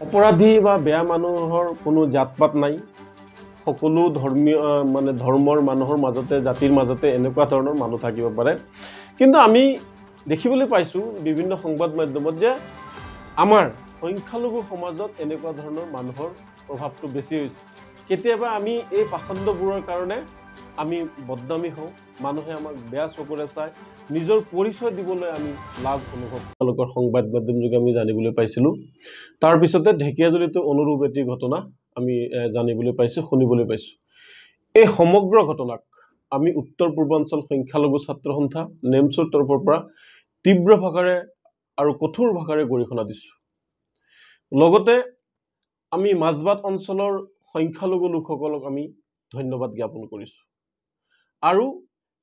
অপৰাধী বা বেয়া মানুহৰ কোনো জাতপাত নাই সকলো ধৰ্মীয় মানে ধৰ্মৰ মানুহৰ মাজতে জাতিৰ মাজতে এনেকুৱা ধৰণৰ মানুহ থাকিব পাৰে কিন্তু আমি দেখিবলৈ পাইছো বিভিন্ন সংবাদ মাধ্যমত যে আমাৰ সংখ্যালঘু সমাজত এনেকুৱা ধৰণৰ মানুহৰ প্ৰভাৱটো বেছি হৈছে কেতিয়াবা আমি এই পাখণ্ডবোৰৰ কাৰণে আমি বদনামী হওঁ মানুহে আমাক বেয়া চকুৰে চাই নিজৰ পৰিচয় দিবলৈ আমি লাজ অনুভৱ তেওঁলোকৰ সংবাদ মাধ্যম যোগে আমি জানিবলৈ পাইছিলো তাৰ পিছতে ঢেকিয়াজুলিতো অনুৰূপ এটি ঘটনা আমি জানিবলৈ পাইছো শুনিবলৈ পাইছো এই সমগ্ৰ ঘটনাক আমি উত্তৰ পূৰ্বাঞ্চল সংখ্যালঘু ছাত্ৰ সন্থা নেমছৰ তৰফৰ পৰা তীব্ৰ ভাষাৰে আৰু কঠোৰ ভাষাৰে গৰিহণা দিছো লগতে আমি মাজবাট অঞ্চলৰ সংখ্যালঘু লোকসকলক আমি ধন্যবাদ জ্ঞাপন কৰিছো আৰু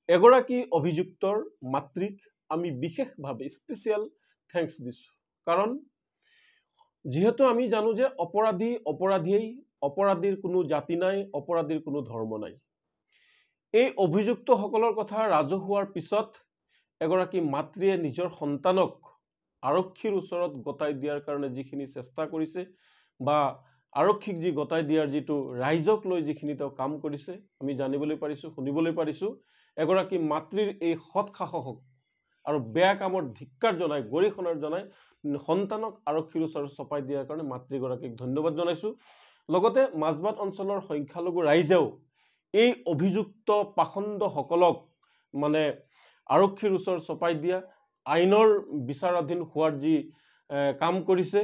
এগৰাকী অভিযুক্তৰ মাতৃক আমি বিশেষভাৱে স্পেশাল থ্যাঙ্কস দিছো কাৰণ যেহেতু আমি জানো যে অপৰাধীৰ কোনো জাতি নাই অপৰাধীৰ কোনো ধৰ্ম নাই এই অভিযুক্তসকলৰ কথা ৰাজহুৱাৰ পিছত এগৰাকী মাতৃয়ে নিজৰ সন্তানক আৰক্ষীৰ ওচৰত গতাই দিয়াৰ কাৰণে যিখিনি চেষ্টা কৰিছে বা আৰক্ষীক যি গতাই দিয়াৰ যিটো ৰাইজক লৈ যিখিনি তেওঁ কাম কৰিছে আমি জানিবলৈ পাৰিছো শুনিবলৈ পাৰিছো এগৰাকী মাতৃৰ এই সৎ সাহসক আৰু বেয়া কামৰ ধিক্কাৰ জনাই গৰিহণাৰ জনাই সন্তানক আৰক্ষীৰ ওচৰত চপাই দিয়াৰ কাৰণে মাতৃগৰাকীক ধন্যবাদ জনাইছো লগতে মাজবাট অঞ্চলৰ সংখ্যালঘু ৰাইজেও এই অভিযুক্ত পাখণ্ডসকলক মানে আৰক্ষীৰ ওচৰত চপাই দিয়া আইনৰ বিচাৰাধীন হোৱাৰ যি কাম কৰিছে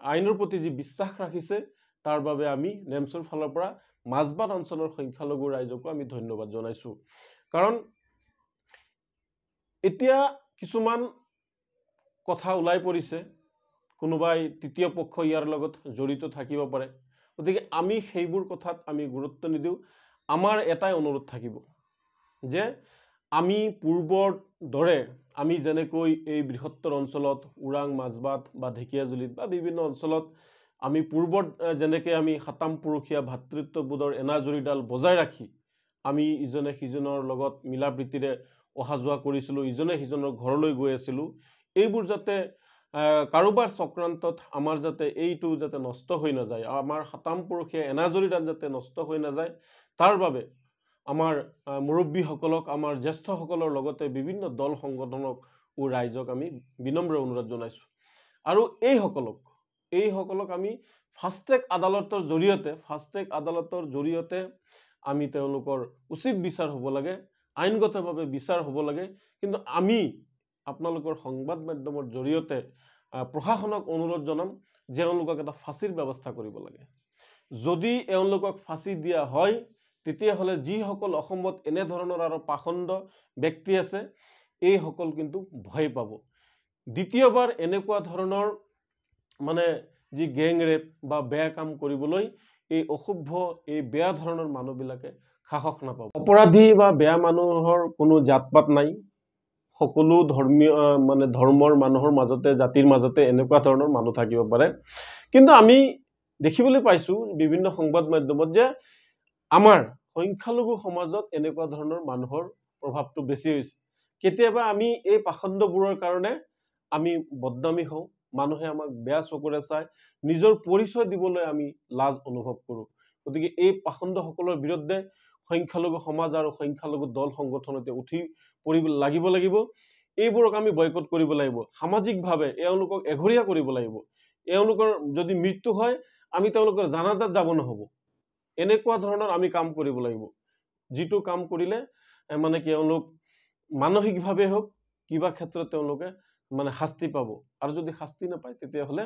আইনৰ প্ৰতি যি বিশ্বাস ৰাখিছে তাৰ বাবে আমি নেমছৰ ফালৰ পৰা মাজবাট অঞ্চলৰ সংখ্যালঘু ৰাইজকো আমি ধন্যবাদ জনাইছো কাৰণ এতিয়া কিছুমান কথা ওলাই পৰিছে কোনোবাই তৃতীয় পক্ষ ইয়াৰ লগত জড়িত থাকিব পাৰে গতিকে আমি সেইবোৰ কথাত আমি গুৰুত্ব নিদিও আমাৰ এটাই অনুৰোধ থাকিব যে আমি পূৰ্বৰ দৰে আমি যেনেকৈ এই বৃহত্তৰ অঞ্চলত উৰাং মাজবাট বা ঢেকিয়াজুলিত বা বিভিন্ন অঞ্চলত আমি পূৰ্বৰ যেনেকৈ আমি হাতাম পুৰুষীয়া ভাতৃত্ববোধৰ এনাজৰীডাল বজাই ৰাখি আমি ইজনে সিজনৰ লগত মিলা প্ৰীতিৰে অহা যোৱা কৰিছিলো ইজনে সিজনৰ ঘৰলৈ গৈ আছিলো এইবোৰ যাতে কাৰোবাৰ চক্ৰান্তত আমাৰ যাতে এইটো যাতে নষ্ট হৈ নাযায় আমাৰ হাতাম পুৰুষীয়া এনাজৰীডাল যাতে নষ্ট হৈ নাযায় তাৰ বাবে আমাৰ মুৰব্বীসকলক আমাৰ জ্যেষ্ঠসকলৰ লগতে বিভিন্ন দল সংগঠনক ও ৰাইজক আমি বিনম্ৰ অনুৰোধ জনাইছো আৰু এইসকলক আমি ফাষ্ট ট্ৰেক আদালতৰ জৰিয়তে আমি তেওঁলোকৰ উচিত বিচাৰ হ'ব লাগে আইনগতভাৱে বিচাৰ হ'ব লাগে কিন্তু আমি আপোনালোকৰ সংবাদ মাধ্যমৰ জৰিয়তে প্ৰশাসনক অনুৰোধ জনাম যে তেওঁলোকক এটা ফাঁসিৰ ব্যৱস্থা কৰিব লাগে যদি এওঁলোকক ফাঁসি দিয়া হয় তেতিয়াহ'লে যিসকল অসমত এনে ধৰণৰ আৰু পাখণ্ড ব্যক্তি আছে এই সকল কিন্তু ভয় পাব দ্বিতীয়বাৰ এনেকুৱা ধৰণৰ মানে যি গ্যাং ৰেপ বা বেয়া কাম কৰিবলৈ এই অশুভ এই বেয়া ধৰণৰ মানুহবিলাকে সাহস নাপাব অপৰাধী বা বেয়া মানুহৰ কোনো জাতপাত নাই সকলো ধৰ্মীয় মানে ধৰ্মৰ মানুহৰ মাজতে জাতিৰ মাজতে এনেকুৱা ধৰণৰ মানুহ থাকিব পাৰে কিন্তু আমি দেখিবলৈ পাইছো বিভিন্ন সংবাদ মাধ্যমত যে আমাৰ সংখ্যালঘু সমাজত এনেকুৱা ধৰণৰ মানুহৰ প্ৰভাৱটো বেছি হৈছে কেতিয়াবা আমি এই পাখণ্ডবোৰৰ কাৰণে আমি বদনামী হওঁ মানুহে আমাক বেয়া চকুৰে চাই নিজৰ পৰিচয় দিবলৈ আমি লাজ অনুভৱ কৰো গতিকে এই পাখণ্ডসকলৰ বিৰুদ্ধে সংখ্যালঘু সমাজ আৰু সংখ্যালঘু দল সংগঠনতে উঠি পৰিব লাগিব এইবোৰক আমি বয়কট কৰিব লাগিব সামাজিকভাৱে এওঁলোকক এঘৰীয়া কৰিব লাগিব এওঁলোকৰ যদি মৃত্যু হয় আমি তেওঁলোকৰ জানাজাত যাব নহব এনেকুৱা ধৰণৰ আমি কাম কৰিব লাগিব যিটো কাম কৰিলে মানে কি এওঁলোক মানসিকভাৱে হোক কিবা ক্ষেত্ৰত তেওঁলোকে মানে শাস্তি পাব আৰু যদি শাস্তি নাপায় তেতিয়াহ'লে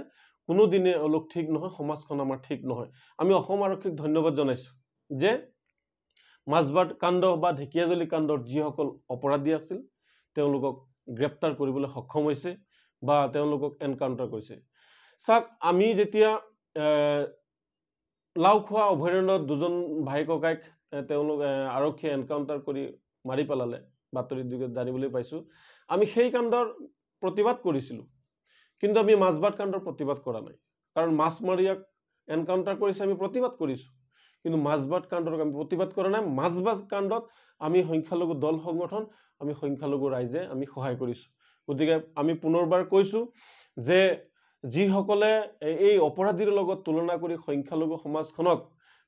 কোনো দিনে এওঁলোক ঠিক নহয় সমাজখন আমাৰ ঠিক নহয় আমি অসম আৰক্ষীক ধন্যবাদ জনাইছো যে মাজবাট কাণ্ড বা ঢেকিয়াজুলি কাণ্ডৰ যিসকল অপৰাধী আছিল তেওঁলোকক গ্ৰেপ্তাৰ কৰিবলৈ সক্ষম হৈছে বা তেওঁলোকক এনকাউন্টাৰ কৰিছে চাক আমি যেতিয়া লাউখোৱা অভয়াৰণ্যত দুজন ভাই ককাইক তেওঁলোক আৰক্ষীয়ে এনকাউন্টাৰ কৰি মাৰি পেলালে বাতৰি যোগে জানিবলৈ পাইছো আমি সেই কাণ্ডৰ প্ৰতিবাদ কৰিছিলো কিন্তু আমি মাজবাট কাণ্ডৰ প্ৰতিবাদ কৰা নাই কাৰণ মাছমাৰিয়াক এনকাউন্টাৰ কৰিছে আমি প্ৰতিবাদ কৰিছো কিন্তু মাজবাট কাণ্ডৰ আমি প্ৰতিবাদ কৰা নাই মাজবাট কাণ্ডত আমি সংখ্যালঘু দল সংগঠন আমি সংখ্যালঘু ৰাইজে আমি সহায় কৰিছো গতিকে আমি পুনৰবাৰ কৈছো যে যিসকলে এই অপৰাধীৰ লগত তুলনা কৰি সংখ্যালঘু সমাজখনক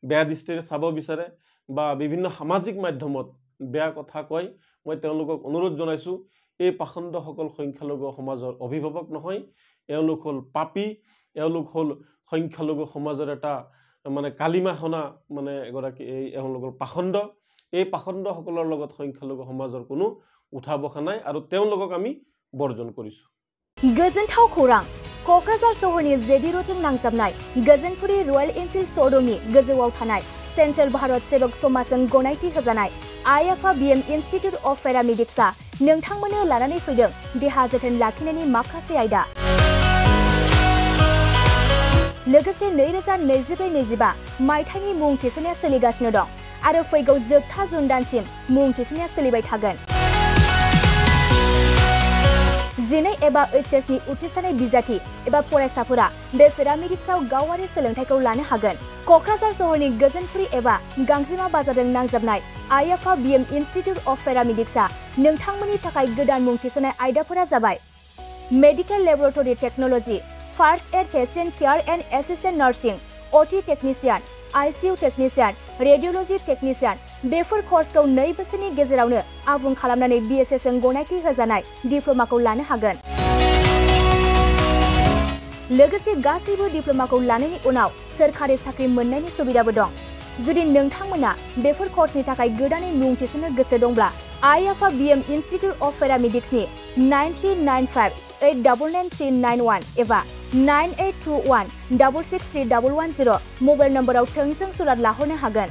বেয়া দৃষ্টিৰে চাব বিচাৰে বা বিভিন্ন সামাজিক মাধ্যমত বেয়া কথা কয়, মই তেওঁলোকক অনুৰোধ জনাইছোঁ, এই পাখণ্ডসকল সংখ্যালঘু সমাজৰ অভিভাৱক নহয়, এওঁলোক হ'ল পাপী, এওঁলোক হ'ল সংখ্যালঘু সমাজৰ এটা মানে কালিমাখনা মানে এগৰাকী এওঁলোকৰ পাখণ্ড। এই পাখণ্ডসকলৰ লগত সংখ্যালঘু সমাজৰ কোনো উঠা বসা নাই আৰু তেওঁলোকক আমি বৰ্জন কৰিছোঁ। गोजोनथाव खौरां क'क्राझार सहरनि जेडि र'डजों नांजाबनाय गोजोनपुरी रयेल एनफिल्ड श'रुमनि गोजौआव थानाय सेन्ट्रेल भारत सेबक समाजजों गनायथि होजानाय आइएफआ बिएम इनस्टिट्यूट अफ पेरामेडिक्सआ नोंथांमोननो लानानै फैदों देहा जोथोन लाखिनायनि माखासे आयदा। लोगोसे 2024-25 मायथाइनि मुं थिसननाया सोलिगासिनो दं आरो फैगौ जोबथा जुन दानसिम मुं थिसननाया सोलिबाय थागोन। जिनै एबा एचएस नि उथ्रिसारनाय बिजाथि एबा फरायसाफोरा बे पेरामेडिक्सआव गावारि सोलोंथायखौ लानो हागोन। क'क्राझार सहरनि गोजोनपुरी एबा गांजिमा बाजारजों नांजाबनाय आइएफआ बिएम इनस्टिट्यूट अफ पेरामेडिक्सआ नोंथांमोननि थाखाय गोदान मुं थिसननाय आयदाफोरा जाबाय medical laboratory technology, first aid patient care and assistant nursing, OT technician, ICU technician, radiology technician. बेफोर कर्सखौ 2 बोसोरनि गेजेरावनो आबुं खालामनानै बीएसएस जों गनायथि होजानाय डिप्ल'माखौ लानो हागोन। लोगोसे गासैबो डिप्ल'माखौ लानायनि उनाव सोरखारि साख्रि मोननायनि सुबिदाबो दं। जुदि नोंथांमोना बेफोर कर्सनि थाखाय गोदानै मुं थिसननो गोसो दंब्ला आइएफआ बिएम इनस्टिट्यूट अफ पेरामेडिक्सनि 9395899391 एबा 9821663110 मबाइल नम्बराव थोंजों सुलाद लाहरनो हागोन।